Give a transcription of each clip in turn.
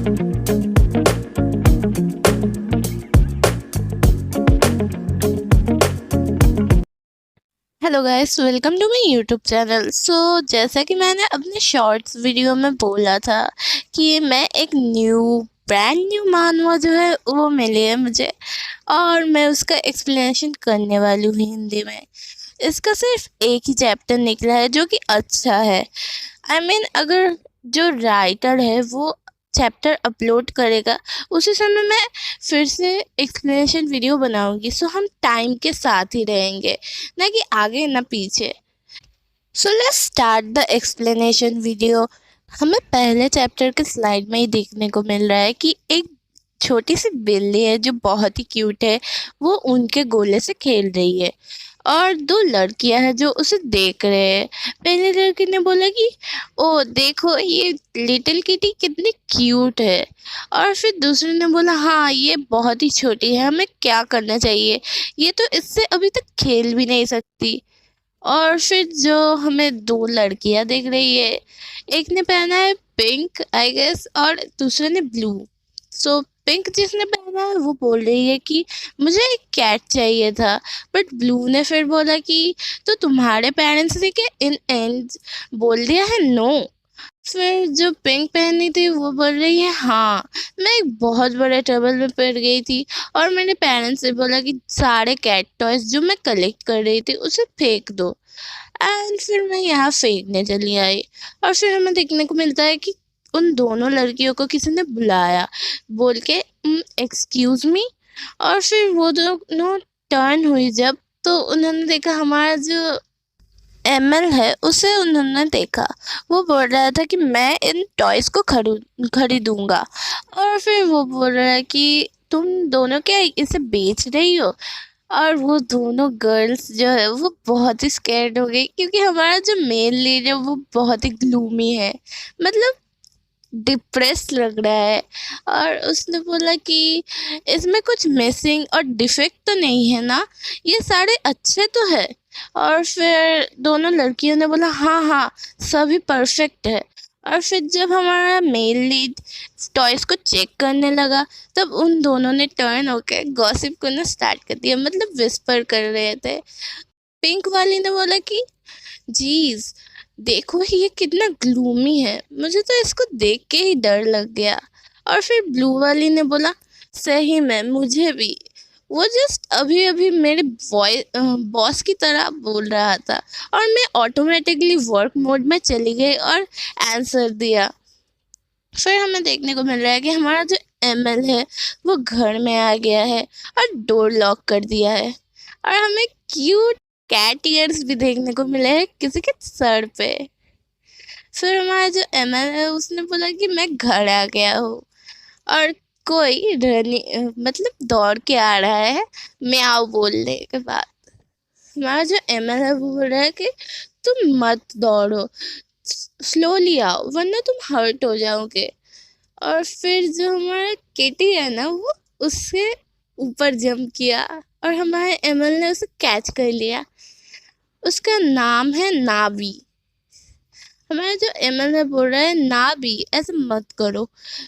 Hello guys, welcome to my YouTube channel. जैसा कि मैंने अपने शॉर्ट्स वीडियो में बोला था कि मैं एक ब्रांड न्यू मानवा जो है वो मिली है मुझे, और मैं उसका एक्सप्लेनेशन करने वाली हूँ हिंदी में। इसका सिर्फ एक ही चैप्टर निकला है जो कि अच्छा है। अगर जो राइटर है वो चैप्टर अपलोड करेगा उसी समय मैं फिर से एक्सप्लेनेशन वीडियो बनाऊंगी। हम टाइम के साथ ही रहेंगे, ना कि आगे ना पीछे। Let's start the explanation video. हमें पहले चैप्टर के स्लाइड में ही देखने को मिल रहा है कि एक छोटी सी बिल्ली है जो बहुत ही क्यूट है। वो उनके गोले से खेल रही है और दो लड़कियां हैं जो उसे देख रहे हैं। पहली लड़की ने बोला कि ओ देखो, ये लिटिल किटी कितनी क्यूट है। और फिर दूसरे ने बोला हाँ, ये बहुत ही छोटी है, हमें क्या करना चाहिए, ये तो इससे अभी तक खेल भी नहीं सकती। और फिर जो हमें दो लड़कियां दिख रही है, एक ने पहना है पिंक आई गेस और दूसरे ने ब्लू। पिंक जिसने पहना है वो बोल रही है कि मुझे एक कैट चाहिए था, बट ब्लू ने फिर बोला कि तो तुम्हारे पेरेंट्स ने क्या इन एंड बोल दिया है नो। फिर जो पिंक पहनी थी वो बोल रही है हाँ, मैं एक बहुत बड़े ट्रबल में पड़ गई थी और मेरे पेरेंट्स से बोला कि सारे कैट टॉयज जो मैं कलेक्ट कर रही थी उसे फेंक दो। एंड फिर मैं यहाँ फेंकने चली आई। और फिर हमें देखने को मिलता है कि उन दोनों लड़कियों को किसी ने बुलाया बोल के एक्सक्यूज मी। और फिर वो दोनों टर्न हुई जब, तो उन्होंने देखा हमारा जो एमएल है उसे उन्होंने देखा। वो बोल रहा था कि मैं इन टॉयज को खरीदूंगा। और फिर वो बोल रहा है कि तुम दोनों क्या इसे बेच रही हो। और वो दोनों गर्ल्स जो है वो बहुत ही स्कैर्ड हो गई क्योंकि हमारा जो मेन लीड है वो बहुत ही ग्लूमी है, मतलब डिप्रेस लग रहा है। और उसने बोला कि इसमें कुछ मिसिंग और डिफेक्ट तो नहीं है ना, ये सारे अच्छे तो है। और फिर दोनों लड़कियों ने बोला हाँ हाँ, सभी परफेक्ट है। और फिर जब हमारा मेल लीड टॉयज को चेक करने लगा तब उन दोनों ने टर्न होकर गॉसिप करना स्टार्ट कर दिया, मतलब विस्पर कर रहे थे। पिंक वाली ने बोला कि जीज देखो ये कितना ग्लूमी है, मुझे तो इसको देख के ही डर लग गया। और फिर ब्लू वाली ने बोला सही में मुझे भी, वो जस्ट अभी अभी मेरे बॉस की तरह बोल रहा था और मैं ऑटोमेटिकली वर्क मोड में चली गई और आंसर दिया। फिर हमें देखने को मिल रहा है कि हमारा जो एमएल है वो घर में आ गया है और डोर लॉक कर दिया है। और हमें क्यूट कैट ईयर्स भी देखने को मिले हैं किसी के सर पे। फिर हमारा जो एमएल है उसने बोला कि मैं घर आ गया हूँ। और कोई मतलब दौड़ के आ रहा है म्याऊ बोलने के बाद। हमारा जो एमएल है वो बोल रहा है कि तुम मत दौड़ो, स्लोली आओ वरना तुम हर्ट हो जाओगे। और फिर जो हमारा किटी है ना वो उससे ऊपर जंप किया और हमारे एमएल ने उसे कैच कर लिया। उसका नाम है नाबी। हमारा जो एमएल है बोल रहा है नाबी ऐसे मत करो।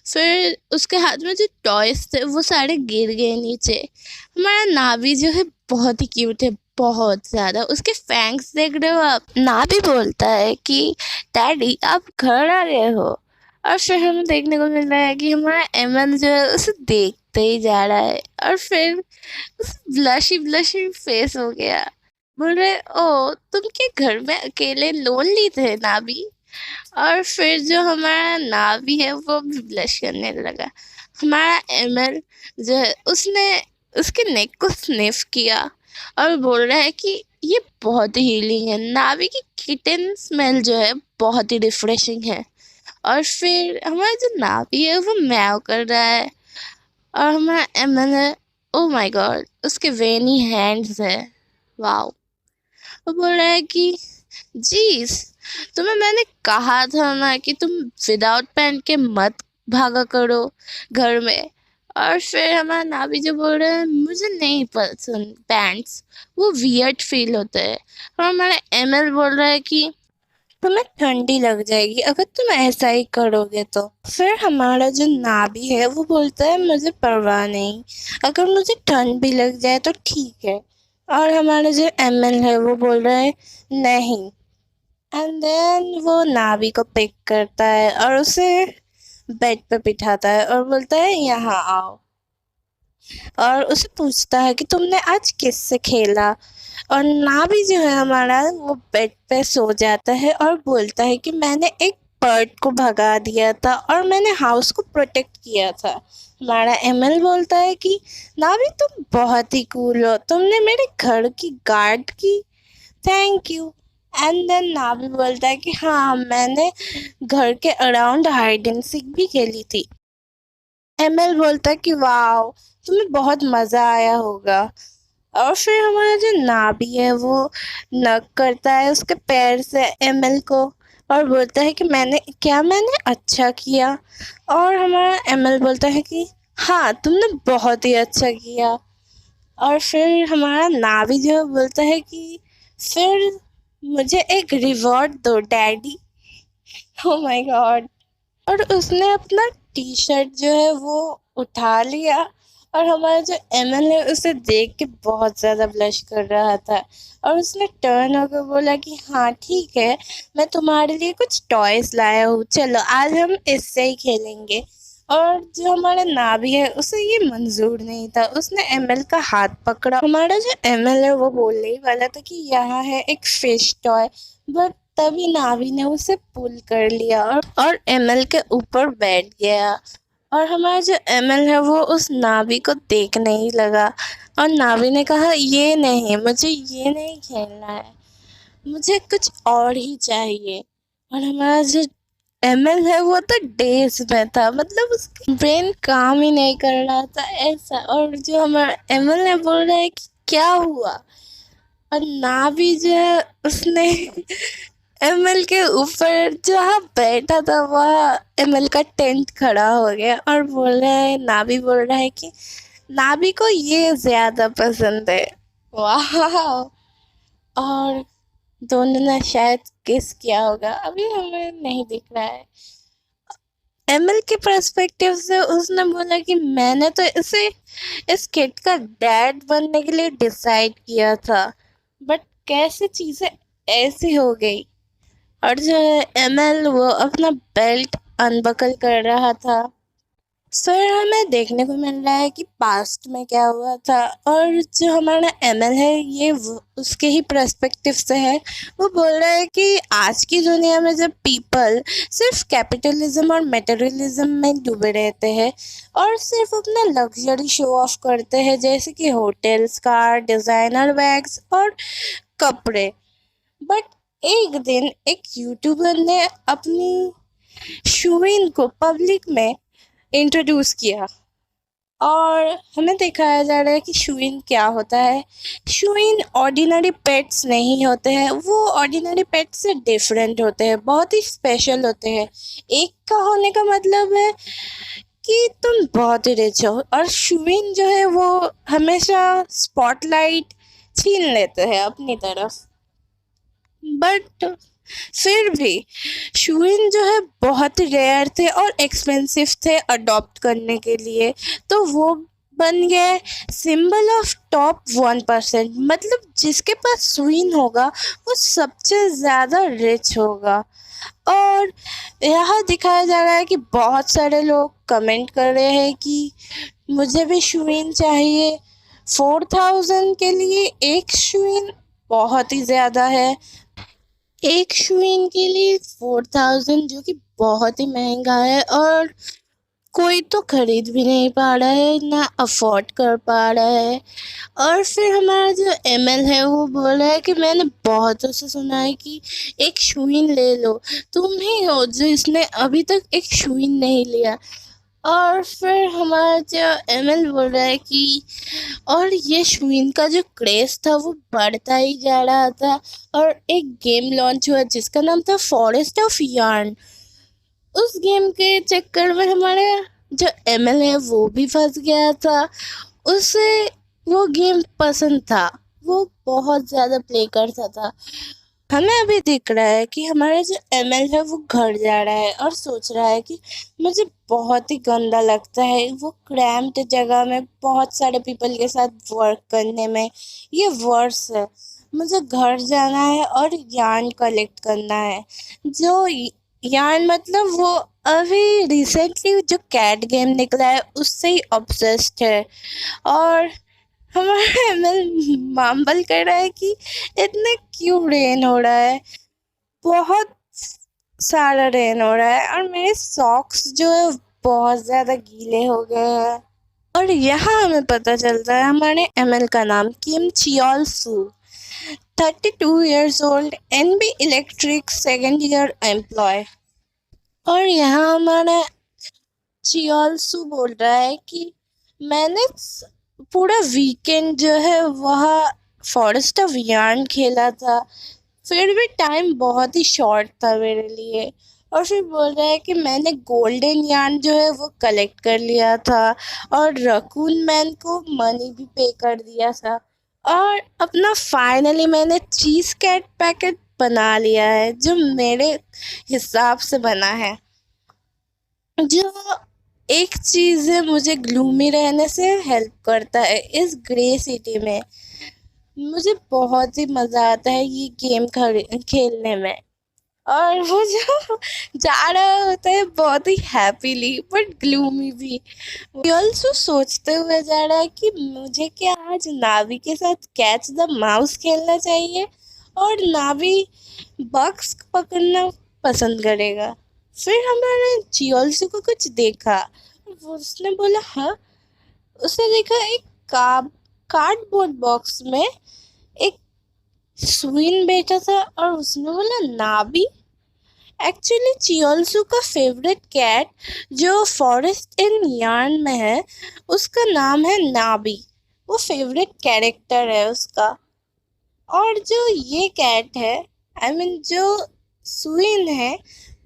फिर उसके हाथ में जो टॉयज थे वो सारे गिर गए नीचे। हमारा नाबी जो है बहुत ही क्यूट है, बहुत ज़्यादा। उसके फैंक्स देख रहे हो आप। नाबी बोलता है कि डैडी आप घर आ गए हो। और फिर हमें देखने को मिल रहा है कि हमारा एमएल जो है उसे देखते ही जा रहा है और फिर उस ब्लशी ब्लशी फेस हो गया। बोल रहे ओ तुम क्या घर में अकेले लोनली थे नाबी। और फिर जो हमारा नाबी है वो भी ब्लश करने लगा। हमारा एमएल जो है उसने उसके नेक को स्निफ किया और बोल रहा है कि ये बहुत ही हीलिंग है। नाबी की किटन स्मेल जो है बहुत ही रिफ्रेशिंग है। और फिर हमारा जो नाबी है वो मैव कर रहा है। और हमारा एमएल है, ओ माय गॉड उसके वेनी हैंड्स है, वाओ। वो बोल रहा है कि जीस तुम्हें मैंने कहा था ना कि तुम विदाउट पैंट के मत भागा करो घर में। और फिर हमारा नाभी जो बोल रहा है मुझे नहीं पसंद पैंट्स, वो वियर्ड फील होता है। और हमारा एमएल बोल रहा है कि तुम्हें ठंडी लग जाएगी अगर तुम ऐसा ही करोगे तो। फिर हमारा जो नाभि है वो बोलता है मुझे परवाह नहीं, अगर मुझे ठंड भी लग जाए तो ठीक है। और हमारा जो एमएल है वो बोल रहा है नहीं। एंड देन वो नाभि को पिक करता है और उसे बेड पे बिठाता है और बोलता है यहाँ आओ, और उसे पूछता है कि तुमने आज किससे खेला। और नाभि जो है हमारा वो बेड पे सो जाता है और बोलता है कि मैंने एक बर्ड को भगा दिया था और मैंने हाउस को प्रोटेक्ट किया था। हमारा एमएल बोलता है कि नाभि तुम बहुत ही कूल हो, तुमने मेरे घर की गार्ड की, थैंक यू। एंड देन नाभि बोलता है कि हाँ मैंने घर के अराउंड हाइड एंड सीक भी खेली थी। एमएल बोलता है कि वाह तुम्हें बहुत मज़ा आया होगा। और फिर हमारा जो नाभि है वो नक करता है उसके पैर से एमएल को और बोलता है कि मैंने अच्छा किया। और हमारा एमएल बोलता है कि हाँ तुमने बहुत ही अच्छा किया। और फिर हमारा नाभि जो है बोलता है कि फिर मुझे एक रिवॉर्ड दो डैडी। Oh my God. और उसने अपना टी शर्ट जो है वो उठा लिया और हमारा जो एमएल है उसे देख के बहुत ज़्यादा ब्लश कर रहा था। और उसने टर्न होकर बोला कि हाँ ठीक है, मैं तुम्हारे लिए कुछ टॉयज़ लाया हूँ, चलो आज हम इससे ही खेलेंगे। और जो हमारा नाभि है उसे ये मंजूर नहीं था, उसने एमएल का हाथ पकड़ा। हमारा जो एमएल है वो बोलने ही वाला था कि यहाँ है एक फिश टॉय, बट तभी नाभि ने उसे पुल कर लिया और एमएल के ऊपर बैठ गया। और हमारा जो एमएल है वो उस नाभि को देखने ही लगा और नाभि ने कहा ये नहीं, मुझे ये नहीं खेलना है, मुझे कुछ और ही चाहिए। और हमारा जो एमएल है वो तो डेज में था, मतलब उसका ब्रेन काम ही नहीं कर रहा था ऐसा। और जो हमारा एमएल है बोल रहा है कि क्या हुआ। और नाभि जो है उसने एमएल के ऊपर जहाँ बैठा था वहाँ एमएल का टेंट खड़ा हो गया और बोल रहा है, नाभि बोल रहा है कि नाभि को ये ज़्यादा पसंद है। वाह। और दोनों ने शायद किस किया होगा, अभी हमें नहीं दिख रहा है। एमएल के पर्सपेक्टिव से उसने बोला कि मैंने तो इसे इस किड का डैड बनने के लिए डिसाइड किया था, बट कैसे चीज़ें ऐसी हो गई। और जो एमएल वो अपना बेल्ट अनबकल कर रहा था। फिर हमें देखने को मिल रहा है कि पास्ट में क्या हुआ था। और जो हमारा एमएल है ये उसके ही पर्सपेक्टिव से है। वो बोल रहा है कि आज की दुनिया में जब पीपल सिर्फ कैपिटलिज्म और मटेरियलिज्म में डूबे रहते हैं और सिर्फ अपना लग्जरी शो ऑफ करते हैं, जैसे कि होटल्स, कार, डिज़ाइनर बैग्स और कपड़े। बट एक दिन एक यूट्यूबर ने अपनी शूइन को पब्लिक में इंट्रोड्यूस किया और हमें दिखाया जा रहा है कि शूइन क्या होता है। शूइन ऑर्डिनरी पेट्स नहीं होते हैं, वो ऑर्डिनरी पेट्स से डिफरेंट होते हैं, बहुत ही स्पेशल होते हैं। एक का होने का मतलब है कि तुम बहुत ही रिच हो, और शूइन जो है वो हमेशा स्पॉटलाइट छीन लेते हैं अपनी तरफ। बट फिर भी शूइन जो है बहुत रेयर थे और एक्सपेंसिव थे अडॉप्ट करने के लिए, तो वो बन गए सिंबल ऑफ टॉप 1%। मतलब जिसके पास शूइन होगा वो सबसे ज़्यादा रिच होगा। और यहाँ दिखाया जा रहा है कि बहुत सारे लोग कमेंट कर रहे हैं कि मुझे भी शूइन चाहिए। 4000 के लिए एक शूइन बहुत ही ज़्यादा है। एक शूइन के लिए 4000, जो कि बहुत ही महंगा है और कोई तो खरीद भी नहीं पा रहा है, ना अफोर्ड कर पा रहा है। और फिर हमारा जो एमएल है वो बोल रहा है कि मैंने बहुतों से सुना है कि एक शूइन ले लो, तुम ही हो जो इसने अभी तक एक शूइन नहीं लिया। और फिर हमारा जो एमएल बोल रहा है कि और ये शूइन का जो क्रेज़ था वो बढ़ता ही जा रहा था और एक गेम लॉन्च हुआ जिसका नाम था फॉरेस्ट ऑफ यार्न। उस गेम के चक्कर में हमारे जो एमएल है वो भी फंस गया था। उसे वो गेम पसंद था, वो बहुत ज़्यादा प्ले करता था। हमें अभी दिख रहा है कि हमारा जो एमएल है वो घर जा रहा है और सोच रहा है कि मुझे बहुत ही गंदा लगता है वो क्रैम्प्ड जगह में बहुत सारे पीपल के साथ वर्क करने में। ये वर्स है। मुझे घर जाना है और यार्न कलेक्ट करना है। जो यार्न मतलब वो अभी रिसेंटली जो कैट गेम निकला है उससे ही ऑब्सेस्ड है। और हमारा एमएल माम्बल कर रहा है कि इतना क्यों रेन हो रहा है। बहुत सारा रेन हो रहा है और मेरे सॉक्स जो है बहुत ज़्यादा गीले हो गए हैं। और यहाँ हमें पता चलता है हमारे एमएल का नाम Kim Cheol Su, 32 years old, NB electric second year employ. और यहाँ हमारा चियोल सू बोल रहा है कि मैंने पूरा वीकेंड जो है वह फॉरेस्ट ऑफ यार्न खेला था, फिर भी टाइम बहुत ही शॉर्ट था मेरे लिए। और फिर बोल रहा है कि मैंने गोल्डन यार्न जो है वो कलेक्ट कर लिया था और रकून मैन को मनी भी पे कर दिया था। और अपना फाइनली मैंने चीज़ कैट पैकेट बना लिया है जो मेरे हिसाब से बना है। जो एक चीज़ है मुझे ग्लूमी रहने से हेल्प करता है इस ग्रे सिटी में। मुझे बहुत ही मज़ा आता है ये गेम खेलने में। और वो जो जा रहा होता है बहुत ही हैप्पीली बट ग्लूमी भी। ये ऑल्सो सोचते हुए जा रहा है कि मुझे क्या आज नावी के साथ कैच द माउस खेलना चाहिए और नावी बग्स पकड़ना पसंद करेगा। फिर हमारे जियोल्सो को कुछ देखा। वो उसने बोला हाँ। उसने देखा एक कार्डबोर्ड बॉक्स में एक स्विन बैठा था और उसने बोला नाबी। एक्चुअली चियोल्सू का फेवरेट कैट जो फॉरेस्ट इन यार्न में है उसका नाम है नाबी। वो फेवरेट कैरेक्टर है उसका। और जो ये कैट है जो स्विन है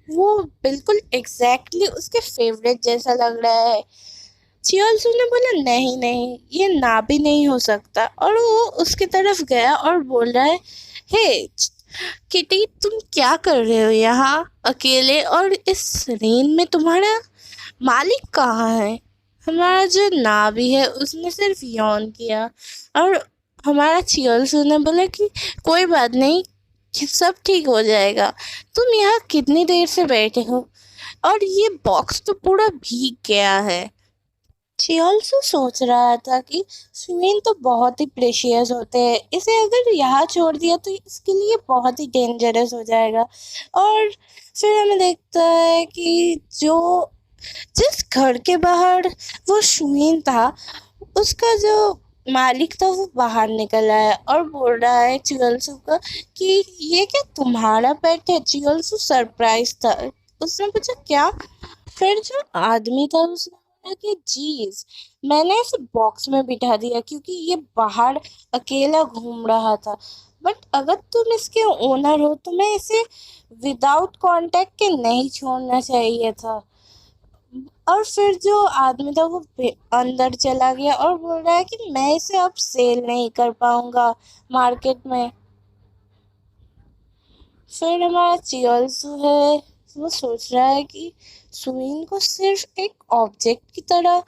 वो बिल्कुल एग्जैक्टली उसके फेवरेट जैसा लग रहा है। चियोल्सू ने बोला नहीं नहीं ये नाबी नहीं हो सकता और वो उसकी तरफ गया और बोल रहा है हे किटी तुम क्या कर रहे हो यहाँ अकेले और इस रेन में, तुम्हारा मालिक कहाँ है। हमारा जो नाबी है उसने सिर्फ यौन किया और हमारा चियोल्सू ने बोला कि कोई बात नहीं कि सब ठीक हो जाएगा। तुम यहाँ कितनी देर से बैठे हो और ये बॉक्स तो पूरा भीग गया है। शी ऑल्सो सोच रहा था कि स्विन तो बहुत ही प्रेशियस होते हैं, इसे अगर यहाँ छोड़ दिया तो इसके लिए बहुत ही डेंजरस हो जाएगा। और फिर हमें देखता है कि जो जिस घर के बाहर वो स्विन था उसका जो मालिक था वो बाहर निकल आया और बोल रहा है चियोल्सू का कि ये क्या तुम्हारा पेट है। चियोल्सू सरप्राइज था। उसने पूछा क्या। फिर जो आदमी था उसने बोला कि जीज मैंने इसे बॉक्स में बिठा दिया क्योंकि ये बाहर अकेला घूम रहा था, बट अगर तुम इसके ओनर हो तो मैं इसे विदाउट कांटेक्ट के नहीं छोड़ना चाहिए था। और फिर जो आदमी था वो अंदर चला गया और बोल रहा है कि मैं इसे अब सेल नहीं कर पाऊंगा मार्केट में। फिर हमारा चियोल्सू है वो सोच रहा है कि सुइन को सिर्फ एक ऑब्जेक्ट की तरह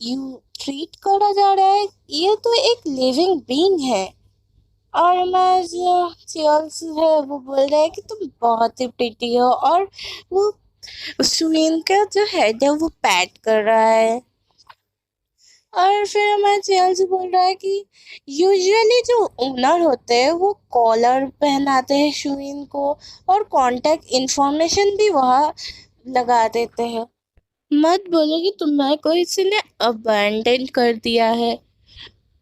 यू ट्रीट करा जा रहा है, ये तो एक लिविंग बीइंग है। और हमारा जो चियोल्सू है वो बोल रहा है कि तुम बहुत ही प्रिटी हो और वो सुइन का जो हेड है वो पैट कर रहा है। और फिर हमारा चेयर्स बोल रहा है कि यूजुअली जो ओनर होते हैं वो कॉलर पहनाते हैं शुइन को और कांटेक्ट इंफॉर्मेशन भी वहाँ लगा देते हैं। मत बोलो कि तुम्हें कोई इसने अबैंडन कर दिया है।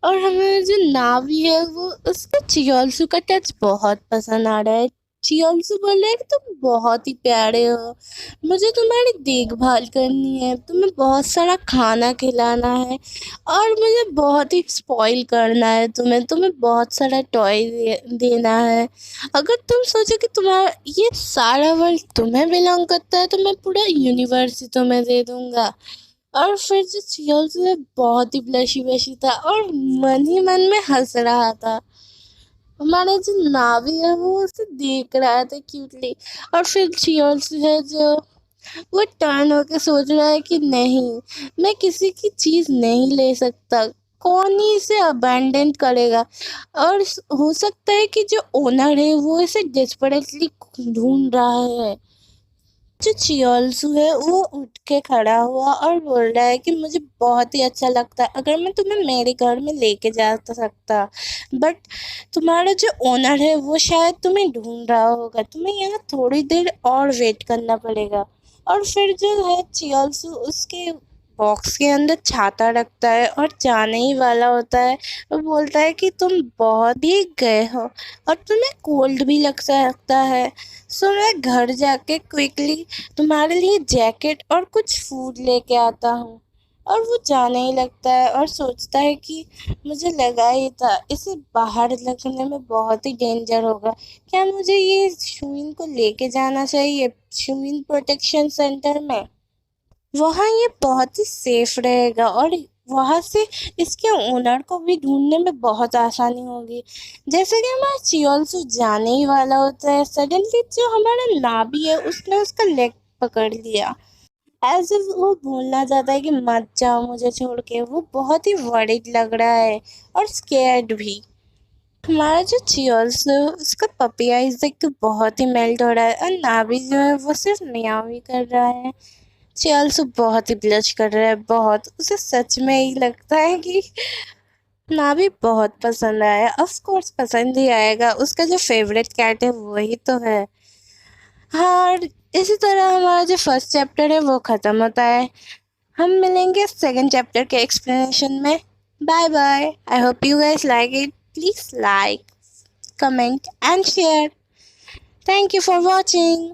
और हमें जो नावी है वो उसका चियोल्सू का टच बहुत पसंद आ रहा है। चियोल्सू बोल रहा है कि तुम बहुत ही प्यारे हो, मुझे तुम्हारी देखभाल करनी है, तुम्हें बहुत सारा खाना खिलाना है और मुझे बहुत ही स्पॉइल करना है तुम्हें तुम्हें बहुत सारा टॉय देना है। अगर तुम सोचो कि तुम्हारा ये सारा वर्ल्ड तुम्हें बिलोंग करता है तो मैं पूरा यूनिवर्स ही तुम्हें दे दूंगा। और फिर जो चियल जो है बहुत ही ब्लशी ब्लशी था और मन ही मन में हंस रहा था। हमारा जो नावी है वो उसे देख रहा था क्यूटली। और फिर चियर्स है जो वो टर्न होके सोच रहा है कि नहीं, मैं किसी की चीज़ नहीं ले सकता, कौन ही इसे अबैंडन करेगा। और हो सकता है कि जो ओनर है वो इसे डेस्परेटली ढूंढ रहा है। जो चियोलसू है वो उठ के खड़ा हुआ और बोल रहा है कि मुझे बहुत ही अच्छा लगता अगर मैं तुम्हें मेरे घर में लेके जा सकता, बट तुम्हारा जो ओनर है वो शायद तुम्हें ढूंढ रहा होगा, तुम्हें यहाँ थोड़ी देर और वेट करना पड़ेगा। और फिर जो है चियोलसू उसके बॉक्स के अंदर छाता रखता है और जाने ही वाला होता है। वो बोलता है कि तुम बहुत भीग गए हो और तुम्हें कोल्ड भी लग सकता है, सो मैं घर जाके क्विकली तुम्हारे लिए जैकेट और कुछ फूड लेके आता हूँ। और वो जाने ही लगता है और सोचता है कि मुझे लगा ही था इसे बाहर रखने में बहुत ही डेंजर होगा, क्या मुझे ये शूइन को लेके जाना चाहिए शूइन प्रोटेक्शन सेंटर में, वहाँ ये बहुत ही सेफ रहेगा और वहाँ से इसके ओनर को भी ढूंढने में बहुत आसानी होगी। जैसे कि हमारा चियोलसू जाने ही वाला होता है, सडनली जो हमारा नाभी है उसने उसका लेग पकड़ लिया। एज इफ वो बोलना चाहता है कि मत जाओ मुझे छोड़ के। वो बहुत ही वरीड लग रहा है और स्केर्ड भी। हमारा जो चियोलसू है उसका पपी आइज देख के बहुत ही मेल्ट हो रहा है और नाभी जो है वो सिर्फ मियाँ ही कर रहा है। चियालसू बहुत ही ब्लश कर रहा है, बहुत, उसे सच में ही लगता है कि नाभी बहुत पसंद आया। ऑफ कोर्स पसंद ही आएगा, उसका जो फेवरेट कैट है वही तो है। हाँ, और इसी तरह हमारा जो फर्स्ट चैप्टर है वो ख़त्म होता है। हम मिलेंगे सेकंड चैप्टर के एक्सप्लेनेशन में। Bye bye, I hope you guys like it. Please like, comment and share. Thank you for watching.